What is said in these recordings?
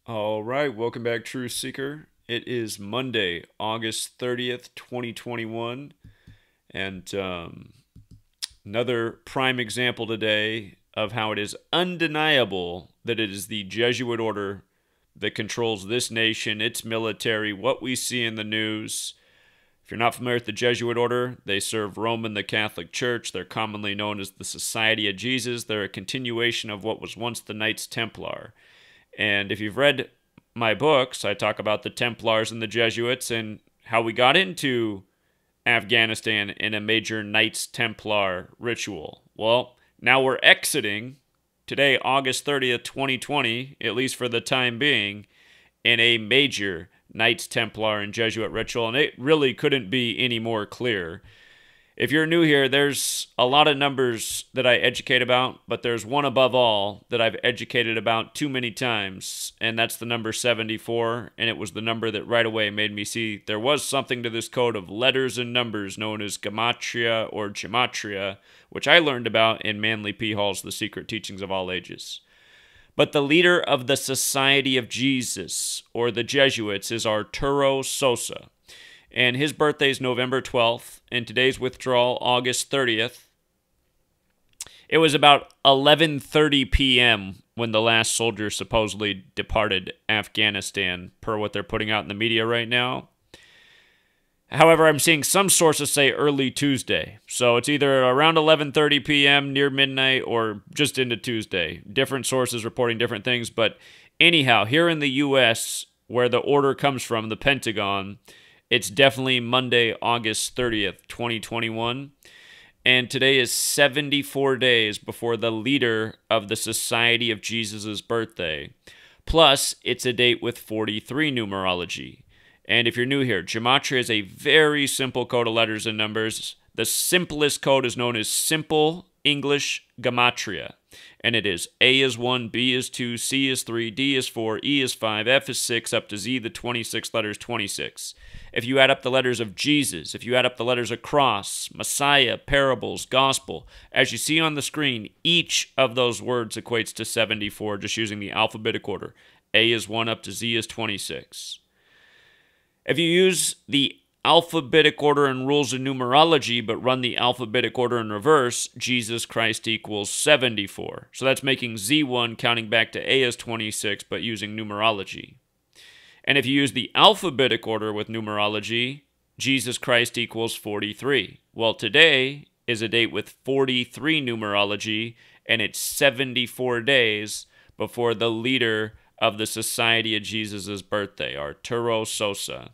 All right, welcome back, Truth Seeker. It is Monday, August 30th, 2021, and another prime example today of how it is undeniable that it is the Jesuit Order that controls this nation, its military, what we see in the news. If you're not familiar with the Jesuit Order, they serve Rome and the Catholic Church. They're commonly known as the Society of Jesus. They're a continuation of what was once the Knights Templar. And if you've read my books, I talk about the Templars and the Jesuits and how we got into Afghanistan in a major Knights Templar ritual. Well, now we're exiting today, August 30th, 2020, at least for the time being, in a major Knights Templar and Jesuit ritual. And it really couldn't be any more clear. If you're new here, there's a lot of numbers that I educate about, but there's one above all that I've educated about too many times, and that's the number 74, and it was the number that right away made me see there was something to this code of letters and numbers known as Gematria or Gematria, which I learned about in Manly P. Hall's The Secret Teachings of All Ages. But the leader of the Society of Jesus, or the Jesuits, is Arturo Sosa. And his birthday is November 12th, and today's withdrawal, August 30th. It was about 11:30 p.m. when the last soldier supposedly departed Afghanistan, per what they're putting out in the media right now. However, I'm seeing some sources say early Tuesday. So it's either around 11:30 p.m., near midnight, or just into Tuesday. Different sources reporting different things. But anyhow, here in the U.S., where the order comes from, the Pentagon, it's definitely Monday, August 30th, 2021. And today is 74 days before the leader of the Society of Jesus' birthday. Plus, it's a date with 43 numerology. And if you're new here, Gematria is a very simple code of letters and numbers. The simplest code is known as Simple English Gematria. And it is A is 1, B is 2, C is 3, D is 4, E is 5, F is 6, up to Z, the 26th letter is 26. If you add up the letters of Jesus, if you add up the letters of cross, Messiah, parables, gospel, as you see on the screen, each of those words equates to 74, just using the alphabetic order. A is 1 up to Z is 26. If you use the alphabetic order and rules of numerology, but run the alphabetic order in reverse, Jesus Christ equals 74. So that's making Z1 counting back to A as 26, but using numerology. And if you use the alphabetic order with numerology, Jesus Christ equals 43. Well, today is a date with 43 numerology, and it's 74 days before the leader of the Society of Jesus' birthday, Arturo Sosa.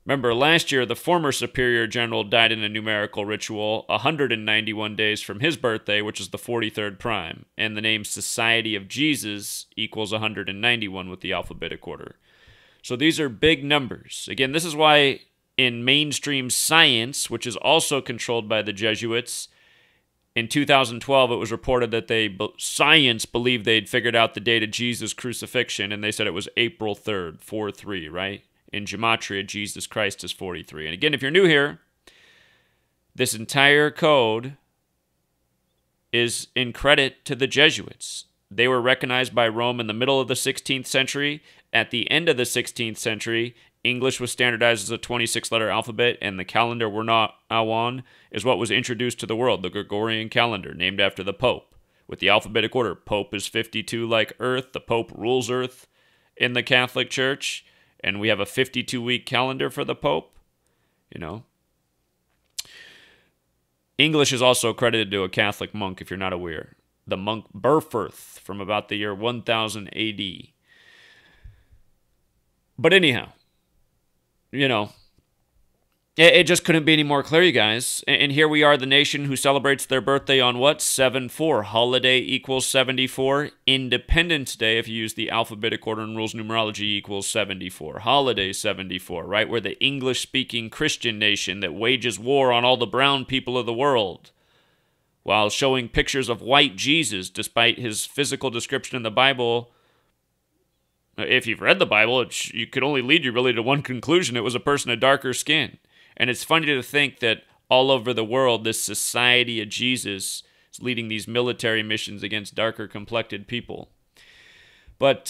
Remember, last year, the former Superior General died in a numerical ritual 191 days from his birthday, which is the 43rd prime, and the name Society of Jesus equals 191 with the alphabetic order. So these are big numbers. Again, this is why in mainstream science, which is also controlled by the Jesuits, in 2012, it was reported that science believed they'd figured out the date of Jesus' crucifixion, and they said it was April 3rd, 4-3, right? In Gematria, Jesus Christ is 43. And again, if you're new here, this entire code is in credit to the Jesuits. They were recognized by Rome in the middle of the 16th century. At the end of the 16th century, English was standardized as a 26-letter alphabet, and the calendar we're now on is what was introduced to the world, the Gregorian calendar, named after the Pope. With the alphabetic order, Pope is 52 like Earth. The Pope rules Earth in the Catholic Church. And we have a 52-week calendar for the Pope, English is also credited to a Catholic monk, if you're not aware. The monk Burfirth from about the year 1000 A.D. But anyhow, it just couldn't be any more clear, you guys. And here we are, the nation who celebrates their birthday on what? 7-4. Holiday equals 74. Independence Day, if you use the alphabetic order and rules numerology, equals 74. Holiday 74, right? We're the English-speaking Christian nation that wages war on all the brown people of the world while showing pictures of white Jesus, despite his physical description in the Bible. If you've read the Bible, it could only lead you really to one conclusion. It was a person of darker skin. And it's funny to think that all over the world, this Society of Jesus is leading these military missions against darker complected people. But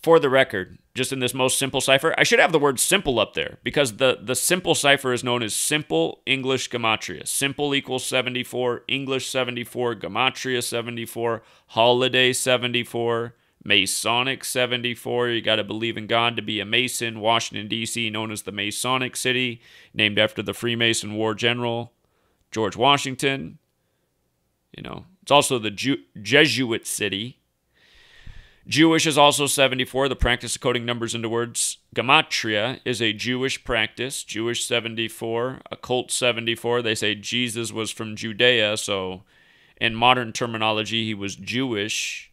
for the record, just in this most simple cipher, I should have the word simple up there because the simple cipher is known as Simple English Gematria. Simple equals 74, English 74, Gematria 74, Holiday 74, Masonic 74. You got to believe in God to be a Mason. Washington, D.C., known as the Masonic City, named after the Freemason War General, George Washington. You know, it's also the Jesuit City. Jewish is also 74, the practice of coding numbers into words. Gematria is a Jewish practice. Jewish 74, occult 74. They say Jesus was from Judea, so in modern terminology, he was Jewish.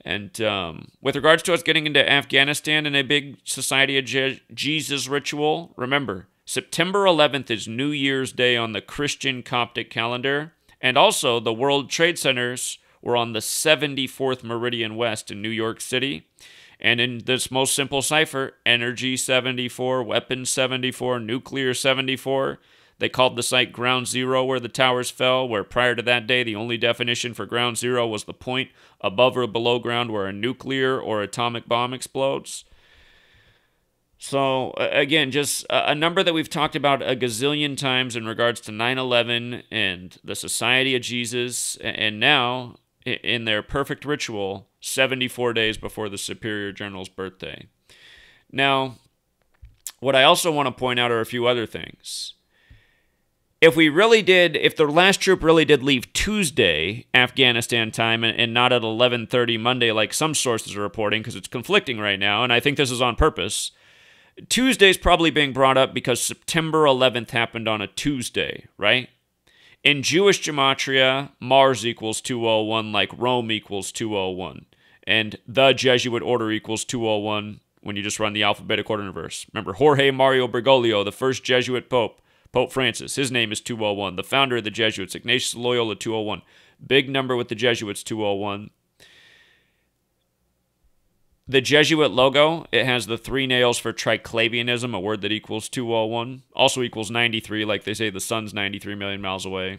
And with regards to us getting into Afghanistan in a big Society of Jesus ritual, remember, September 11th is New Year's Day on the Christian Coptic calendar, and also the World Trade Centers were on the 74th meridian west in New York City. And in this most simple cipher, energy 74, weapons 74, nuclear 74, they called the site Ground Zero where the towers fell, where prior to that day, the only definition for Ground Zero was the point above or below ground where a nuclear or atomic bomb explodes. So, again, just a number that we've talked about a gazillion times in regards to 9/11 and the Society of Jesus, and now, in their perfect ritual, 74 days before the Superior General's birthday. Now, what I also want to point out are a few other things. If the last troop really did leave Tuesday, Afghanistan time, and not at 11:30 Monday like some sources are reporting, because it's conflicting right now, and I think this is on purpose, Tuesday's probably being brought up because September 11th happened on a Tuesday, right? In Jewish Gematria, Mars equals 201 like Rome equals 201. And the Jesuit Order equals 201 when you just run the alphabetic order in reverse. Remember, Jorge Mario Bergoglio, the first Jesuit Pope, Pope Francis, his name is 201. The founder of the Jesuits, Ignatius Loyola, 201. Big number with the Jesuits, 201. The Jesuit logo, it has the 3 nails for triclavianism, a word that equals 201. Also equals 93, like they say the sun's 93 million miles away.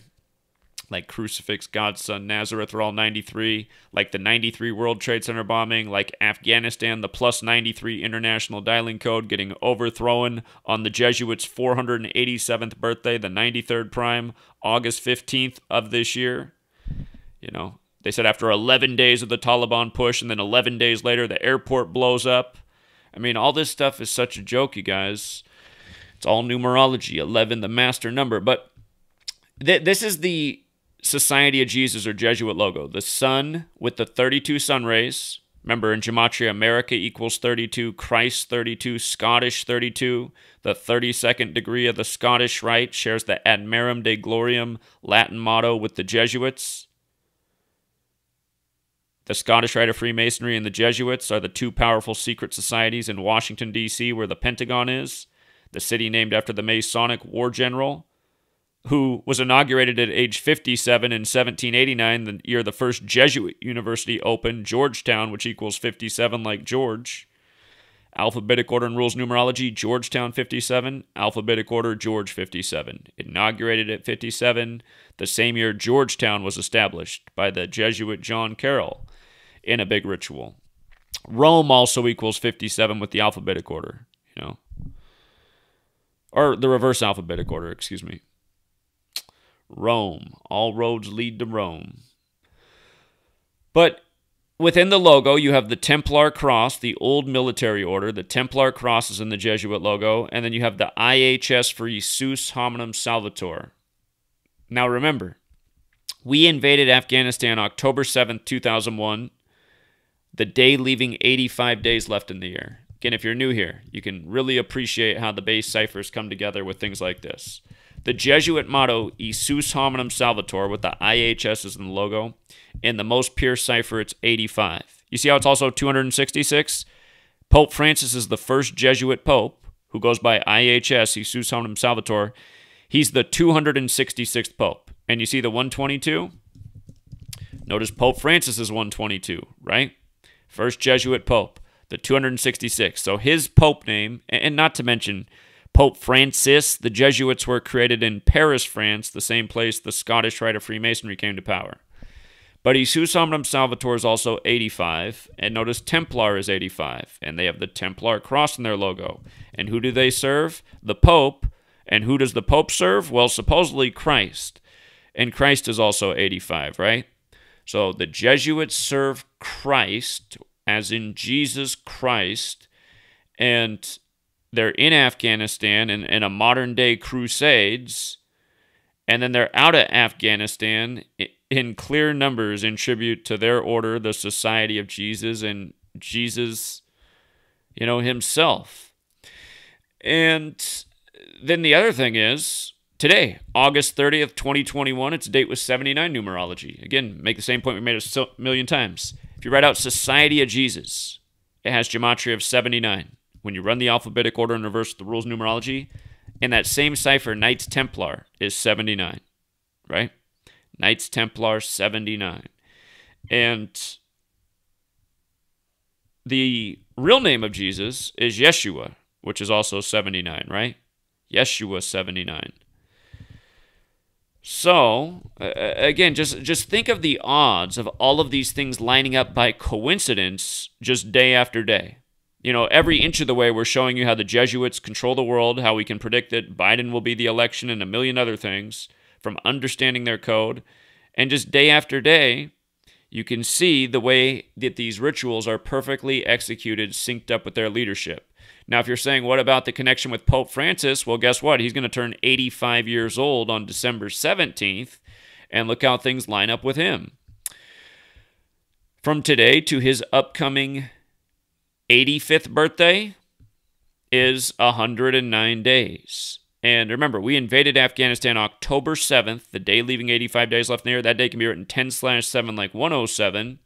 Like crucifix, God's son, Nazareth are all 93. Like the 93 World Trade Center bombing. Like Afghanistan, the plus 93 international dialing code getting overthrown on the Jesuits' 487th birthday, the 93rd prime, August 15th of this year. You know, they said after 11 days of the Taliban push, and then 11 days later, the airport blows up. I mean, all this stuff is such a joke, you guys. It's all numerology, 11, the master number. But this is the Society of Jesus or Jesuit logo. The sun with the 32 sun rays. Remember, in Gematria, America equals 32, Christ 32, Scottish 32. The 32nd degree of the Scottish Rite shares the Ad Merum Dei Gloriam Latin motto with the Jesuits. The Scottish Rite of Freemasonry and the Jesuits are the 2 powerful secret societies in Washington, D.C., where the Pentagon is, the city named after the Masonic War General, who was inaugurated at age 57 in 1789, the year the first Jesuit university opened, Georgetown, which equals 57 like George. Alphabetic order and rules numerology, Georgetown 57, alphabetic order, George 57. Inaugurated at 57, the same year Georgetown was established by the Jesuit John Carroll in a big ritual. Rome also equals 57 with the alphabetic order, you know. Or the reverse alphabetic order, excuse me. Rome. All roads lead to Rome. But within the logo, you have the Templar cross, the old military order. The Templar cross is in the Jesuit logo. And then you have the IHS for Jesus Hominum Salvator. Now remember, we invaded Afghanistan October 7th, 2001. The day leaving 85 days left in the year. Again, if you're new here, you can really appreciate how the base ciphers come together with things like this. The Jesuit motto, Jesus Hominum Salvator, with the IHS in the logo. In the most pure cipher, it's 85. You see how it's also 266? Pope Francis is the first Jesuit pope who goes by IHS, Jesus Hominum Salvator. He's the 266th pope. And you see the 122? Notice Pope Francis is 122, right? First Jesuit pope, the 266. So his pope name, and not to mention Pope Francis, the Jesuits were created in Paris, France, the same place the Scottish Rite of Freemasonry came to power. But Jesus Hominum Salvator is also 85. And notice Templar is 85. And they have the Templar cross in their logo. And who do they serve? The Pope. And who does the Pope serve? Well, supposedly Christ. And Christ is also 85, right? So the Jesuits serve Christ, as in Jesus Christ. And they're in Afghanistan in a modern-day crusades. And then they're out of Afghanistan in clear numbers in tribute to their order, the Society of Jesus, and Jesus, himself. And then the other thing is, today, August 30th, 2021, it's a date with 79 numerology. Again, make the same point we made a million times. If you write out Society of Jesus, it has Gematria of 79. When you run the alphabetic order in reverse with the rules of numerology, in that same cipher, Knights Templar is 79, right? Knights Templar 79. And the real name of Jesus is Yeshua, which is also 79, right? Yeshua 79. So, again, just think of the odds of all of these things lining up by coincidence just day after day. Every inch of the way we're showing you how the Jesuits control the world, how we can predict that Biden will be the election, and a million other things from understanding their code. And just day after day, you can see the way that these rituals are perfectly executed, synced up with their leadership. Now, if you're saying, what about the connection with Pope Francis? Well, guess what? He's going to turn 85 years old on December 17th, and look how things line up with him. From today to his upcoming 85th birthday is 109 days. And remember, we invaded Afghanistan October 7th, the day leaving 85 days left in the year. That day can be written 10/7 like 107.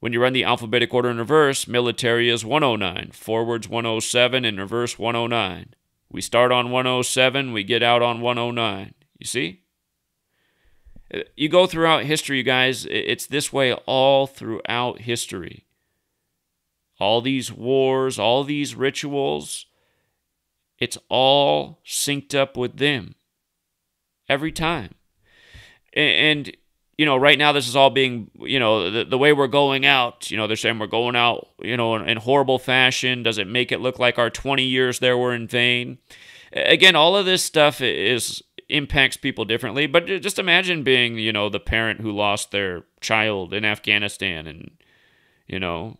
When you run the alphabetic order in reverse, military is 109, forwards 107, and reverse 109. We start on 107, we get out on 109. You see? You go throughout history, you guys, it's this way all throughout history. All these wars, all these rituals, it's all synced up with them every time. And right now this is all being, the way we're going out, they're saying we're going out, in horrible fashion. Does it make it look like our 20 years there were in vain? Again, all of this stuff impacts people differently, but just imagine being, the parent who lost their child in Afghanistan and,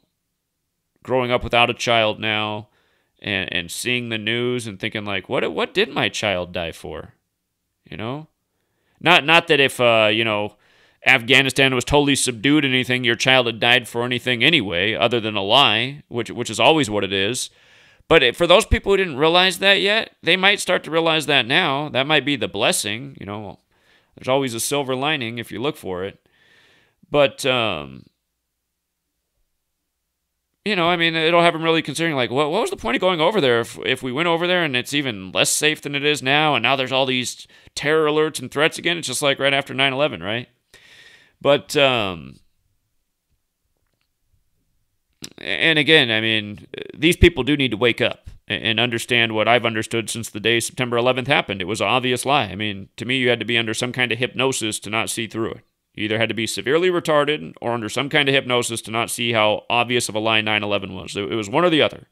growing up without a child now and seeing the news and thinking like, what did my child die for? Not that if, Afghanistan was totally subdued and anything, your child had died for anything anyway, other than a lie, which is always what it is. But for those people who didn't realize that yet, they might start to realize that now. That might be the blessing, There's always a silver lining if you look for it. But, it'll have them really considering, like, what was the point of going over there if we went over there and it's even less safe than it is now, and now there's all these terror alerts and threats again? It's just like right after 9/11, right? But, and again, these people do need to wake up and understand what I've understood since the day September 11th happened. It was an obvious lie. To me, you had to be under some kind of hypnosis to not see through it. You either had to be severely retarded or under some kind of hypnosis to not see how obvious of a lie 9/11 was. It was one or the other.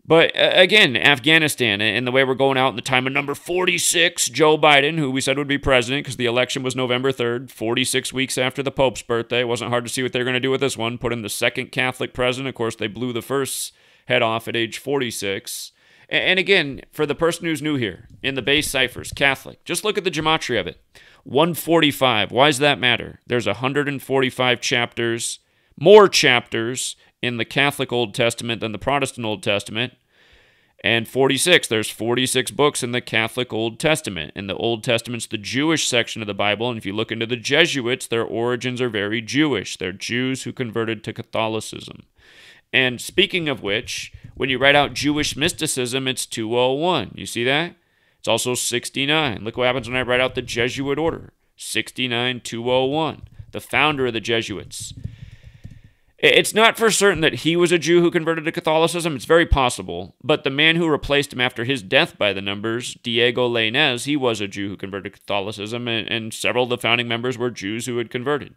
But again, Afghanistan and the way we're going out in the time of number 46, Joe Biden, who we said would be president because the election was November 3rd, 46 weeks after the Pope's birthday. It wasn't hard to see what they're going to do with this one. Put in the second Catholic president. Of course, they blew the first head off at age 46. And again, for the person who's new here, in the base ciphers, Catholic, just look at the gematria of it. 145. Why does that matter? There's 145 chapters, more chapters in the Catholic Old Testament than the Protestant Old Testament. And 46, there's 46 books in the Catholic Old Testament. And the Old Testament's the Jewish section of the Bible. And if you look into the Jesuits, their origins are very Jewish. They're Jews who converted to Catholicism. And speaking of which, when you write out Jewish mysticism, it's 201. You see that? It's also 69. Look what happens when I write out the Jesuit Order. 69, 201. The founder of the Jesuits. It's not for certain that he was a Jew who converted to Catholicism. It's very possible. But the man who replaced him after his death by the numbers, Diego Lainez, he was a Jew who converted to Catholicism, and several of the founding members were Jews who had converted.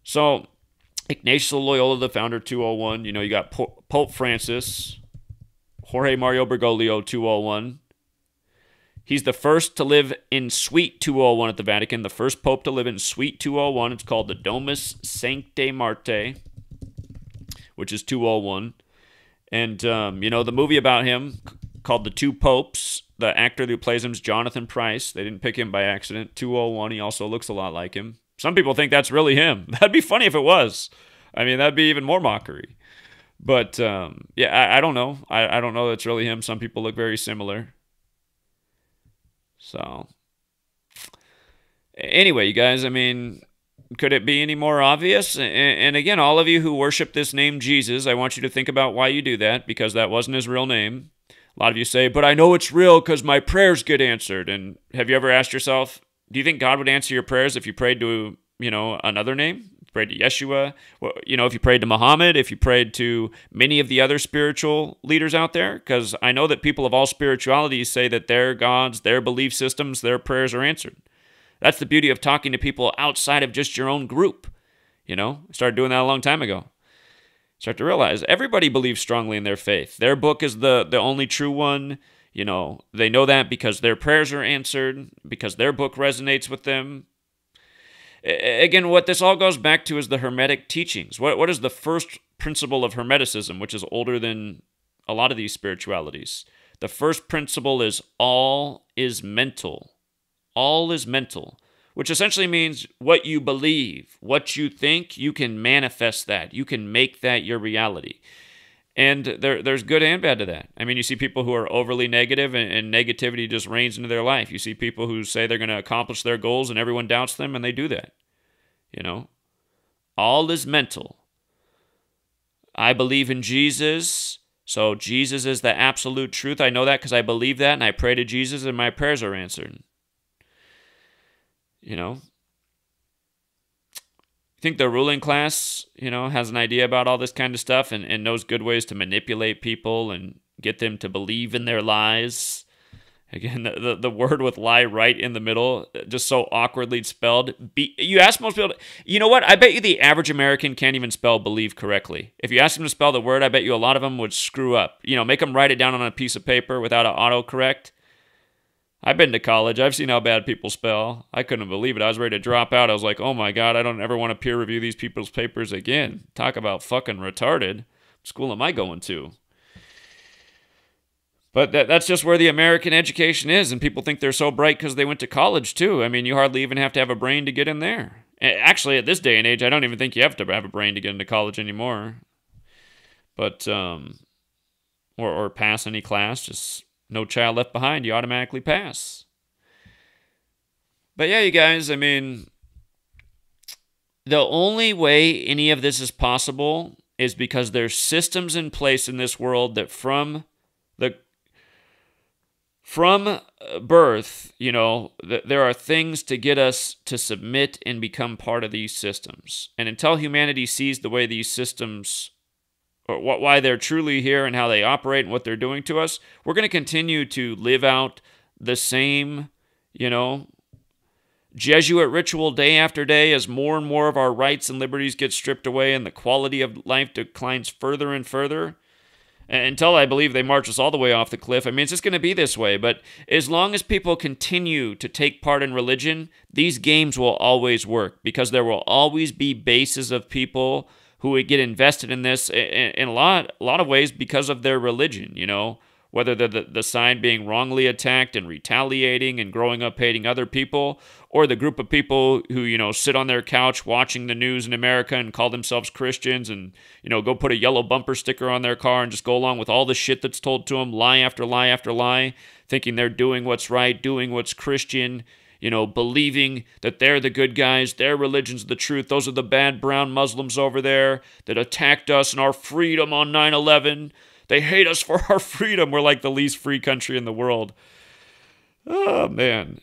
So Ignatius of Loyola, the founder, 201. You got Pope Francis, Jorge Mario Bergoglio, 201. He's the first to live in Suite 201 at the Vatican, the first pope to live in Suite 201. It's called the Domus Sanctae Martyr, which is 201. And, the movie about him called The Two Popes, the actor who plays him is Jonathan Pryce. They didn't pick him by accident. 201, he also looks a lot like him. Some people think that's really him. That'd be funny if it was. I mean, that'd be even more mockery. But, I don't know. I don't know that's really him. Some people look very similar. So, anyway, you guys, I mean, could it be any more obvious? And again, all of you who worship this name Jesus, I want you to think about why you do that, because that wasn't his real name. A lot of you say, but I know it's real because my prayers get answered. And have you ever asked yourself, do you think God would answer your prayers if you prayed to, another name? Prayed to Yeshua, if you prayed to Muhammad, if you prayed to many of the other spiritual leaders out there, because I know that people of all spiritualities say that their gods, their belief systems, their prayers are answered. That's the beauty of talking to people outside of just your own group. I started doing that a long time ago. Start to realize everybody believes strongly in their faith. Their book is the only true one. They know that because their prayers are answered, because their book resonates with them. Again, what this all goes back to is the Hermetic teachings. What is the first principle of Hermeticism, which is older than a lot of these spiritualities? The first principle is all is mental. All is mental, which essentially means what you believe, what you think, you can manifest that. You can make that your reality. And there's good and bad to that. I mean, you see people who are overly negative and negativity just reigns into their life. You see people who say they're going to accomplish their goals and everyone doubts them and they do that. All is mental. I believe in Jesus, so Jesus is the absolute truth. I know that because I believe that and I pray to Jesus and my prayers are answered. I think the ruling class, has an idea about all this kind of stuff and knows good ways to manipulate people and get them to believe in their lies. Again, the word with lie right in the middle, just so awkwardly spelled. You ask most people, you know what? I bet you the average American can't even spell believe correctly. If you ask them to spell the word, I bet you a lot of them would screw up. Make them write it down on a piece of paper without an autocorrect. I've been to college. I've seen how bad people spell. I couldn't believe it. I was ready to drop out. I was like, oh my God, I don't ever want to peer review these people's papers again. Talk about fucking retarded. What school am I going to? But that's just where the American education is, and people think they're so bright because they went to college too. I mean, you hardly even have to have a brain to get in there. Actually, at this day and age, I don't even think you have to have a brain to get into college anymore. But, or pass any class, just... No Child Left Behind, you automatically pass. But yeah, you guys, I mean, the only way any of this is possible is because there's systems in place in this world that from birth, there are things to get us to submit and become part of these systems. And until humanity sees the way these systems or why they're truly here and how they operate and what they're doing to us, we're going to continue to live out the same, Jesuit ritual day after day as more and more of our rights and liberties get stripped away and the quality of life declines further and further. Until I believe they march us all the way off the cliff. I mean, it's just going to be this way. But as long as people continue to take part in religion, these games will always work because there will always be bases of people who would get invested in this in a lot of ways because of their religion, whether they're the side being wrongly attacked and retaliating and growing up hating other people, or the group of people who, sit on their couch watching the news in America and call themselves Christians and, go put a yellow bumper sticker on their car and just go along with all the shit that's told to them, lie after lie after lie, thinking they're doing what's right, doing what's Christian, believing that they're the good guys, their religion's the truth. Those are the bad brown Muslims over there that attacked us and our freedom on 9/11. They hate us for our freedom. We're like the least free country in the world. Oh, man.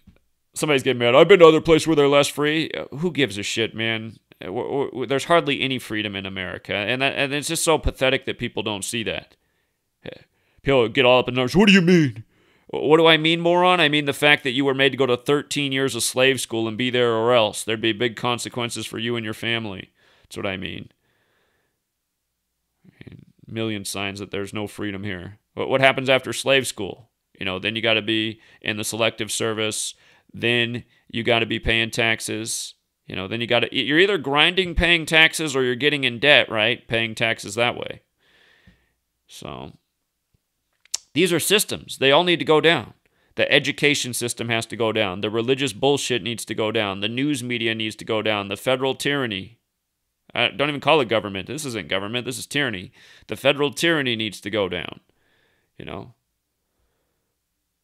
Somebody's getting mad. I've been to other places where they're less free. Who gives a shit, man? There's hardly any freedom in America, and it's just so pathetic that people don't see that. People get all up in arms. What do you mean? What do I mean, moron? I mean the fact that you were made to go to 13 years of slave school and be there or else. There'd be big consequences for you and your family. That's what I mean. Million signs that there's no freedom here. What happens after slave school? Then you got to be in the selective service. Then you got to be paying taxes. Then you're either grinding paying taxes or you're getting in debt, right? Paying taxes that way. So these are systems. They all need to go down. The education system has to go down. The religious bullshit needs to go down. The news media needs to go down. The federal tyranny. Don't even call it government. This isn't government. This is tyranny. The federal tyranny needs to go down. The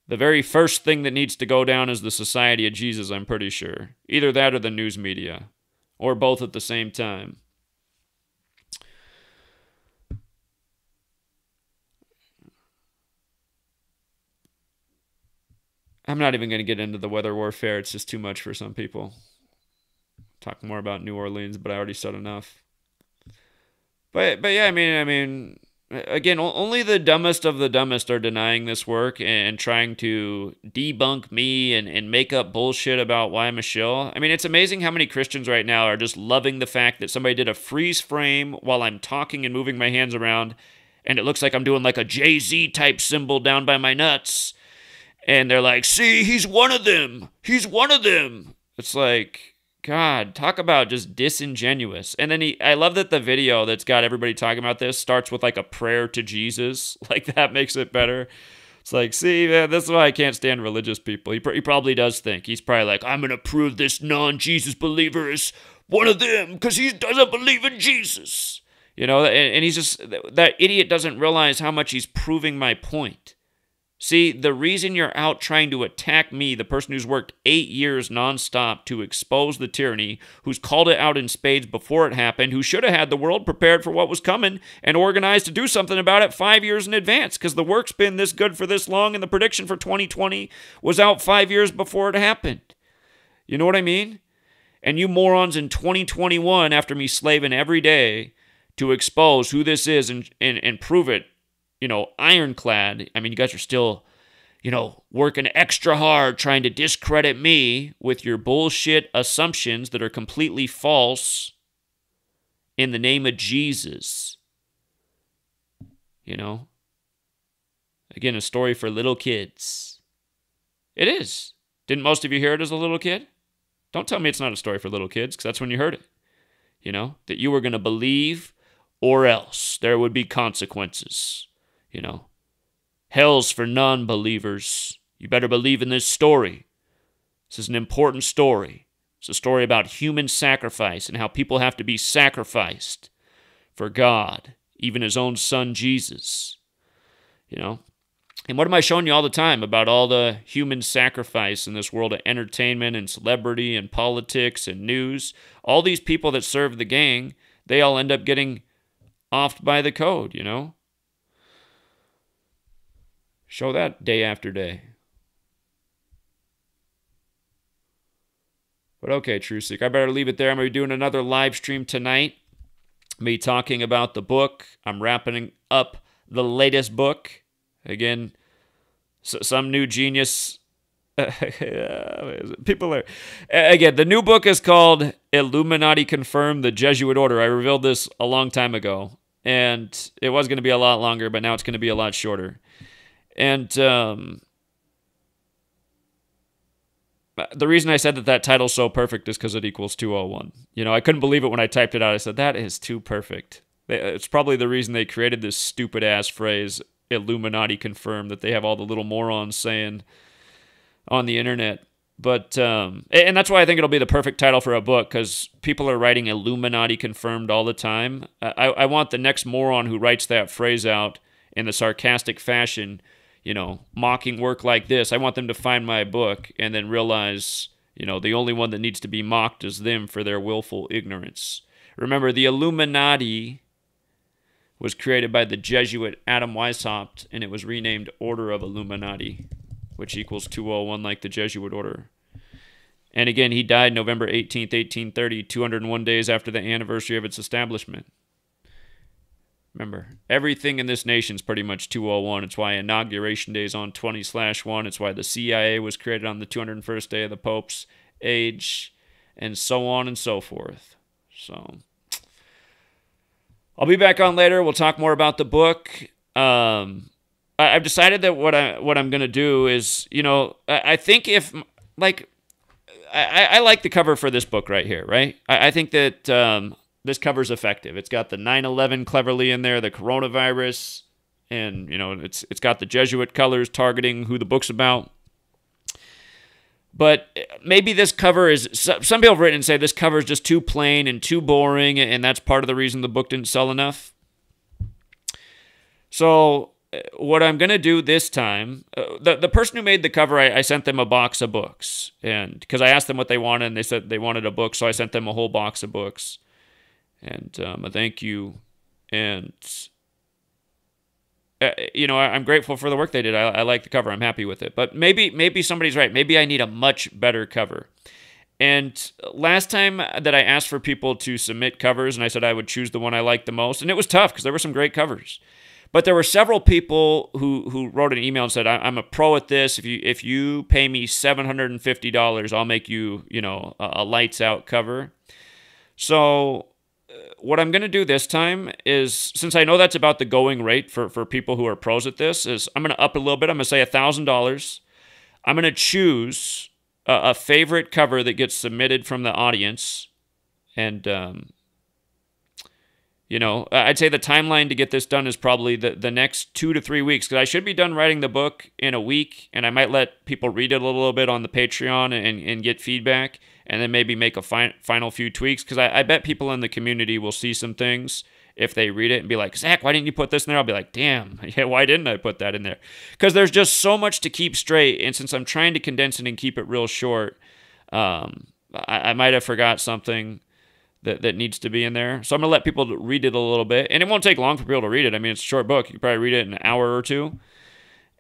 very first thing that needs to go down is the Society of Jesus, I'm pretty sure. Either that or the news media. Or both at the same time. I'm not even going to get into the weather warfare. It's just too much for some people. Talk more about New Orleans, but I already said enough. But yeah, I mean, again, only the dumbest of the dumbest are denying this work and trying to debunk me and make up bullshit about why I'm a shill. I mean, it's amazing how many Christians right now are just loving the fact that somebody did a freeze frame while I'm talking and moving my hands around, and it looks like I'm doing like a Jay-Z type symbol down by my nuts. And they're like, see, he's one of them. He's one of them. It's like, God, talk about just disingenuous. And then I love that the video that's got everybody talking about this starts with like a prayer to Jesus. Like that makes it better. It's like, see, man, this is why I can't stand religious people. He probably does think. He's probably like, I'm going to prove this non-Jesus believer is one of them because he doesn't believe in Jesus. And he's just, that idiot doesn't realize how much he's proving my point. See, the reason you're out trying to attack me, the person who's worked 8 years nonstop to expose the tyranny, who's called it out in spades before it happened, who should have had the world prepared for what was coming and organized to do something about it 5 years in advance, because the work's been this good for this long and the prediction for 2020 was out 5 years before it happened. You know what I mean? And you morons in 2021, after me slaving every day to expose who this is and prove it, ironclad. I mean, you guys are still, working extra hard trying to discredit me with your bullshit assumptions that are completely false in the name of Jesus. Again, a story for little kids. It is. Didn't most of you hear it as a little kid? Don't tell me it's not a story for little kids, because that's when you heard it. That you were going to believe or else there would be consequences. Hell's for non-believers. You better believe in this story. This is an important story. It's a story about human sacrifice and how people have to be sacrificed for God, even his own son, Jesus. And what am I showing you all the time about all the human sacrifice in this world of entertainment and celebrity and politics and news? All these people that serve the gang, they all end up getting offed by the code, Show that day after day. But okay, Truseek, I better leave it there. I'm going to be doing another live stream tonight. Me talking about the book. I'm wrapping up the latest book. Again, some new genius. People are... Again, the new book is called Illuminati Confirmed, the Jesuit Order. I revealed this a long time ago. And it was going to be a lot longer, but now it's going to be a lot shorter. And the reason I said that title's so perfect is because it equals 201. I couldn't believe it when I typed it out. I said, that is too perfect. It's probably the reason they created this stupid-ass phrase, Illuminati Confirmed, that they have all the little morons saying on the internet. But, and that's why I think it'll be the perfect title for a book, because people are writing Illuminati Confirmed all the time. I want the next moron who writes that phrase out in the sarcastic fashion, mocking work like this. I want them to find my book and then realize, the only one that needs to be mocked is them for their willful ignorance. Remember, the Illuminati was created by the Jesuit Adam Weishaupt, and it was renamed Order of Illuminati, which equals 201 like the Jesuit Order. And again, he died November 18th, 1830, 201 days after the anniversary of its establishment. Remember, everything in this nation is pretty much 201. It's why Inauguration Day is on 20/1. It's why the CIA was created on the 201st day of the Pope's age, and so on and so forth. So, I'll be back on later. We'll talk more about the book. I've decided that what I'm going to do is, I think if, like, I like the cover for this book right here, right? I think that this cover's effective. It's got the 9/11 cleverly in there, the coronavirus, and it's got the Jesuit colors targeting who the book's about. But maybe this cover is, some people have written and say this cover is just too plain and too boring, and that's part of the reason the book didn't sell enough. So what I'm going to do this time, the person who made the cover, I sent them a box of books, and because I asked them what they wanted, and they said they wanted a book, so I sent them a whole box of books. And a thank you, and I'm grateful for the work they did. I like the cover. I'm happy with it. But maybe somebody's right. Maybe I need a much better cover. And last time that I asked for people to submit covers, and I said I would choose the one I liked the most, and it was tough because there were some great covers. But there were several people who wrote an email and said, I'm a pro at this. If you pay me $750, I'll make you a lights out cover. So what I'm going to do this time is, since I know that's about the going rate for people who are pros at this, is I'm going to up it a little bit. I'm going to say $1,000. I'm going to choose a favorite cover that gets submitted from the audience. And, I'd say the timeline to get this done is probably the next 2 to 3 weeks, because I should be done writing the book in a week, and I might let people read it a little bit on the Patreon and get feedback, and then maybe make a final few tweaks, because I bet people in the community will see some things if they read it and be like, Zach, why didn't you put this in there? I'll be like, damn, yeah, why didn't I put that in there? Because there's just so much to keep straight, and since I'm trying to condense it and keep it real short, I might have forgot something that needs to be in there. So I'm going to let people read it a little bit, and it won't take long for people to read it. I mean, it's a short book. You can probably read it in an hour or two,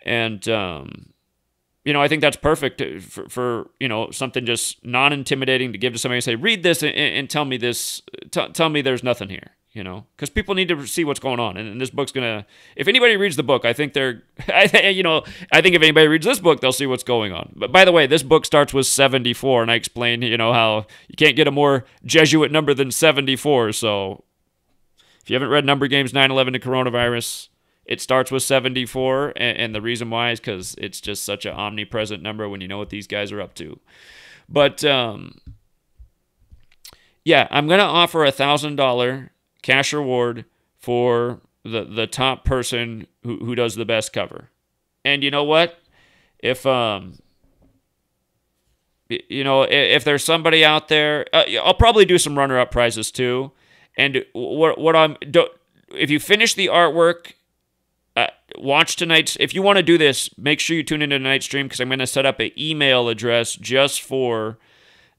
and I think that's perfect for something just non-intimidating to give to somebody and say, read this and tell me this. Tell me there's nothing here, because people need to see what's going on. And this book's going to, if anybody reads the book, I think I think if anybody reads this book, they'll see what's going on. But by the way, this book starts with 74, and I explained, how you can't get a more Jesuit number than 74. So if you haven't read Number Games 9/11 to Coronavirus, it starts with 74, and the reason why is because it's just such an omnipresent number when you know what these guys are up to. But, yeah, I'm going to offer $1,000 cash reward for the top person who does the best cover. And you know what? If there's somebody out there, I'll probably do some runner-up prizes too. And if you finish the artwork, watch tonight's. If you want to do this, make sure you tune into tonight's stream, because I'm going to set up an email address just for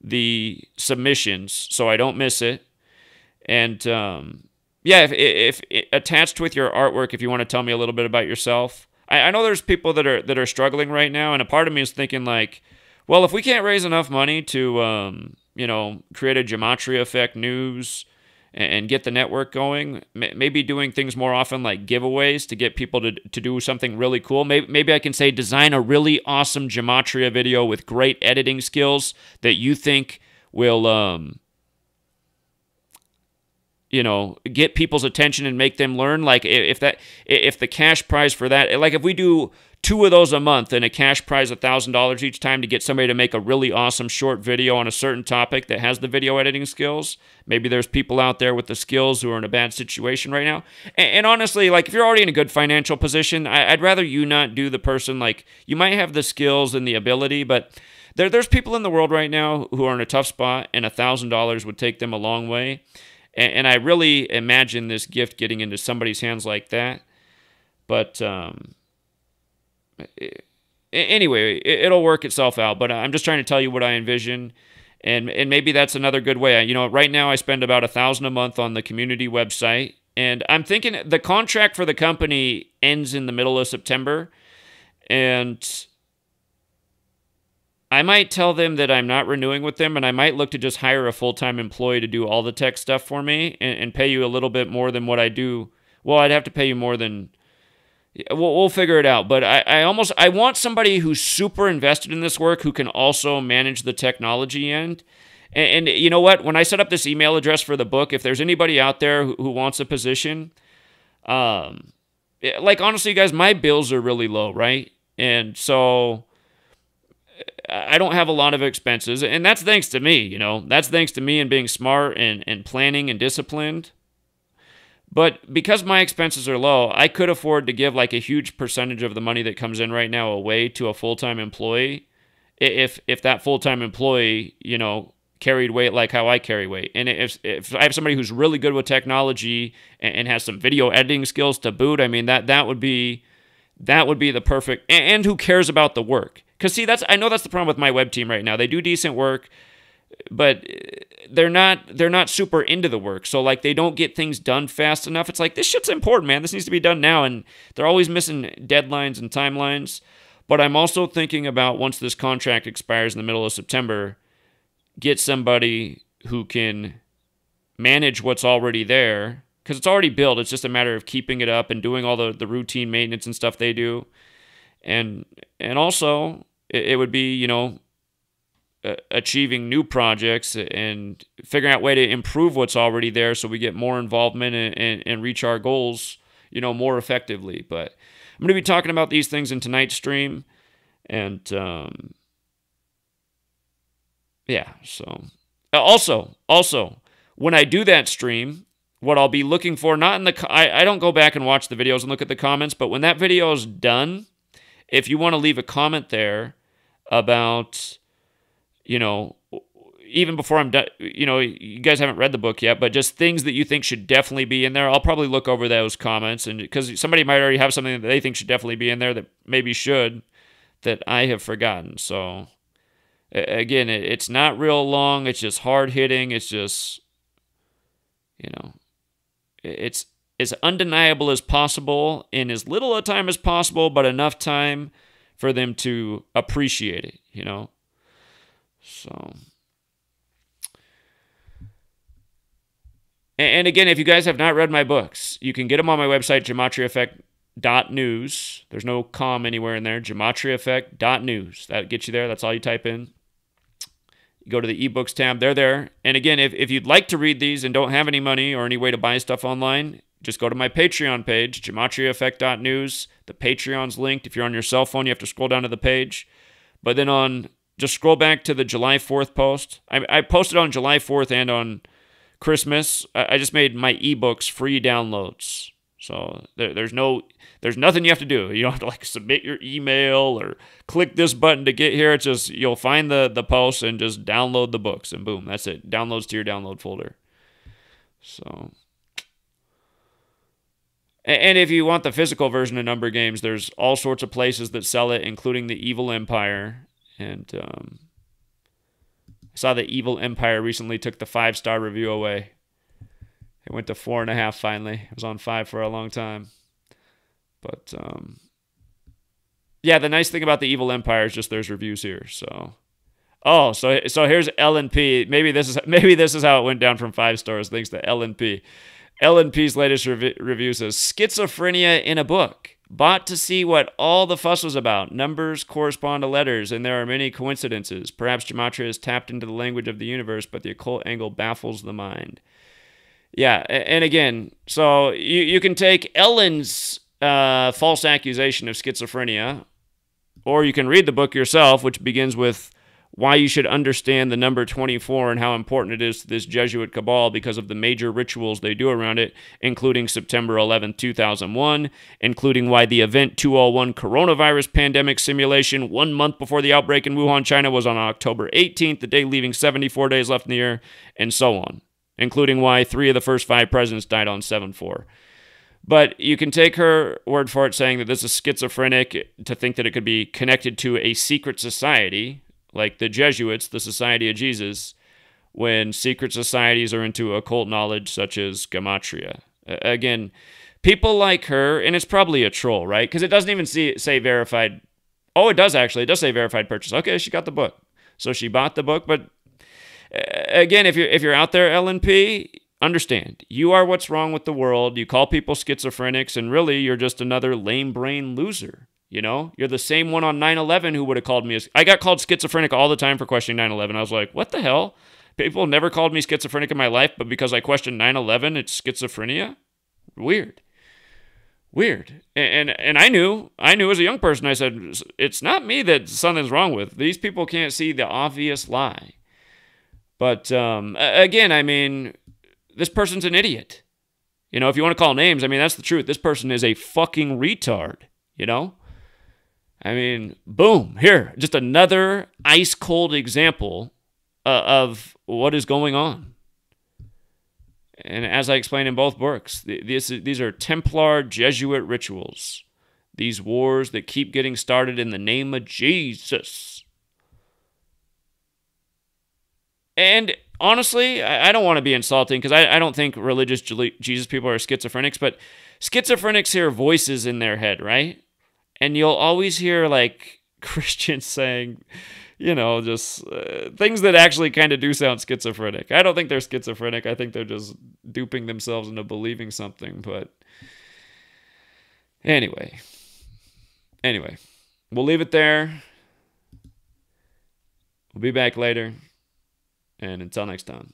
the submissions so I don't miss it. And if attached with your artwork, if you want to tell me a little bit about yourself. I know there's people that are struggling right now, and a part of me is thinking like, well, if we can't raise enough money to create a Gematria effect news and get the network going, maybe doing things more often like giveaways to get people to do something really cool. Maybe I can say design a really awesome Gematria video with great editing skills that you think will get people's attention and make them learn. Like if the cash prize for that, like if we do 2 of those a month and a cash prize $1,000 each time to get somebody to make a really awesome short video on a certain topic that has the video editing skills. Maybe there's people out there with the skills who are in a bad situation right now. And honestly, like if you're already in a good financial position, I'd rather you not do the person. Like you might have the skills and the ability, but there's people in the world right now who are in a tough spot, and $1,000 would take them a long way. And I really imagine this gift getting into somebody's hands like that. But anyway, it'll work itself out. But I'm just trying to tell you what I envision. And maybe that's another good way. Right now I spend about $1,000 a month on the community website. And I'm thinking the contract for the company ends in the middle of September. And I might tell them that I'm not renewing with them, and I might look to just hire a full-time employee to do all the tech stuff for me and pay you a little bit more than what I do. Well, I'd have to pay you more than... We'll figure it out. But I want somebody who's super invested in this work who can also manage the technology end. And you know what? When I set up this email address for the book, if there's anybody out there who wants a position, like honestly, guys, my bills are really low, right? And so I don't have a lot of expenses, and that's thanks to me, you know. That's thanks to me and being smart and planning and disciplined. But because my expenses are low, I could afford to give like a huge percentage of the money that comes in right now away to a full-time employee if that full-time employee, you know, carried weight like how I carry weight. And if I have somebody who's really good with technology and has some video editing skills to boot, I mean, that would be the perfect, and who cares about the work. Because see, I know that's the problem with my web team right now. They do decent work, but they're not super into the work. So like they don't get things done fast enough. It's like, this shit's important, man. This needs to be done now. And they're always missing deadlines and timelines. But I'm also thinking about, once this contract expires in the middle of September, get somebody who can manage what's already there, because it's already built. It's just a matter of keeping it up and doing all the routine maintenance and stuff they do. And also it would be, you know, achieving new projects and figuring out a way to improve what's already there so we get more involvement and reach our goals, you know, more effectively. But I'm going to be talking about these things in tonight's stream. And yeah, so also when I do that stream, what I'll be looking for, not in the, I don't go back and watch the videos and look at the comments, but when that video is done, if you want to leave a comment there about, you know, even before I'm done, you know, you guys haven't read the book yet, but just things that you think should definitely be in there, I'll probably look over those comments, and because somebody might already have something that they think should definitely be in there that maybe should, that I have forgotten. So again, it's not real long. It's just hard hitting. It's just, you know, it's as undeniable as possible in as little a time as possible, but enough time for them to appreciate it, you know. So, and again, if you guys have not read my books, you can get them on my website, gematriaeffect.news. There's no com anywhere in there. gematriaeffect.news. That gets you there. That's all you type in. You go to the ebooks tab. They're there. And again, if you'd like to read these and don't have any money or any way to buy stuff online, just go to my Patreon page, gematriaeffect.news. The Patreon's linked. If you're on your cell phone, you have to scroll down to the page. But then just scroll back to the July 4th post. I posted on July 4th and on Christmas. I just made my ebooks free downloads. So there's nothing you have to do. You don't have to like submit your email or click this button to get here. It's just, you'll find the post and just download the books, and boom, that's it. Downloads to your download folder. So, and if you want the physical version of Number Games, there's all sorts of places that sell it, including the Evil Empire. And I saw the Evil Empire recently took the 5-star review away. It went to 4.5 finally. It was on 5 for a long time. But yeah, the nice thing about the Evil Empire is just there's reviews here. So here's L&P. Maybe this is how it went down from 5 stars thanks to L&P. L&P's latest review says, schizophrenia in a book. Bought to see what all the fuss was about. Numbers correspond to letters, and there are many coincidences. Perhaps Gematria has tapped into the language of the universe, but the occult angle baffles the mind. Yeah, and again, so you can take Ellen's false accusation of schizophrenia, or you can read the book yourself, which begins with why you should understand the number 24 and how important it is to this Jesuit cabal because of the major rituals they do around it, including September 11, 2001, including why the Event 201 coronavirus pandemic simulation 1 month before the outbreak in Wuhan, China was on October 18th, the day leaving 74 days left in the year, and so on, including why 3 of the first 5 presidents died on 7/4. But you can take her word for it saying that this is schizophrenic to think that it could be connected to a secret society, like the Jesuits, the Society of Jesus, when secret societies are into occult knowledge such as Gematria. Again, people like her, and it's probably a troll, right? Because it doesn't even say verified Oh, it does actually. It does say verified purchase. Okay, she got the book. So she bought the book. But again, if you're out there, LNP, understand, you are what's wrong with the world. You call people schizophrenics, and really, you're just another lame brain loser. You're the same one on 9/11 who would have called me. I got called schizophrenic all the time for questioning 9/11. I was like, what the hell? People never called me schizophrenic in my life, but because I questioned 9/11, it's schizophrenia? Weird. And I knew as a young person, I said, it's not me that something's wrong with. These people can't see the obvious lie. But again, I mean, this person's an idiot. If you want to call names, I mean, that's the truth. This person is a fucking retard, I mean, boom, here, just another ice cold example of what is going on. And as I explained in both books, these are Templar Jesuit rituals. These wars that keep getting started in the name of Jesus. And honestly, I don't want to be insulting because I don't think religious Jesus people are schizophrenics, but schizophrenics hear voices in their head, right? And you'll always hear like Christians saying, just things that actually kind of do sound schizophrenic. I don't think they're schizophrenic. I think they're just duping themselves into believing something. But anyway, we'll leave it there. We'll be back later. And until next time.